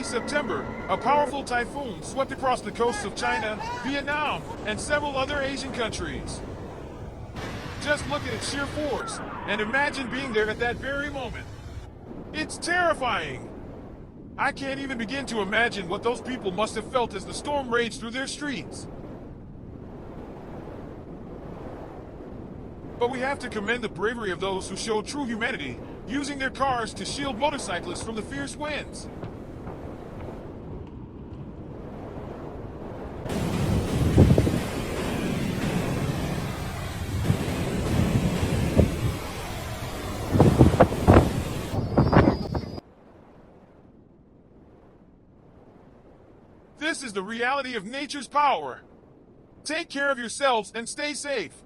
September, a powerful typhoon swept across the coasts of China, Vietnam, and several other Asian countries. Just look at its sheer force, and imagine being there at that very moment. It's terrifying! I can't even begin to imagine what those people must have felt as the storm raged through their streets. But we have to commend the bravery of those who showed true humanity, using their cars to shield motorcyclists from the fierce winds. This is the reality of nature's power. Take care of yourselves and stay safe.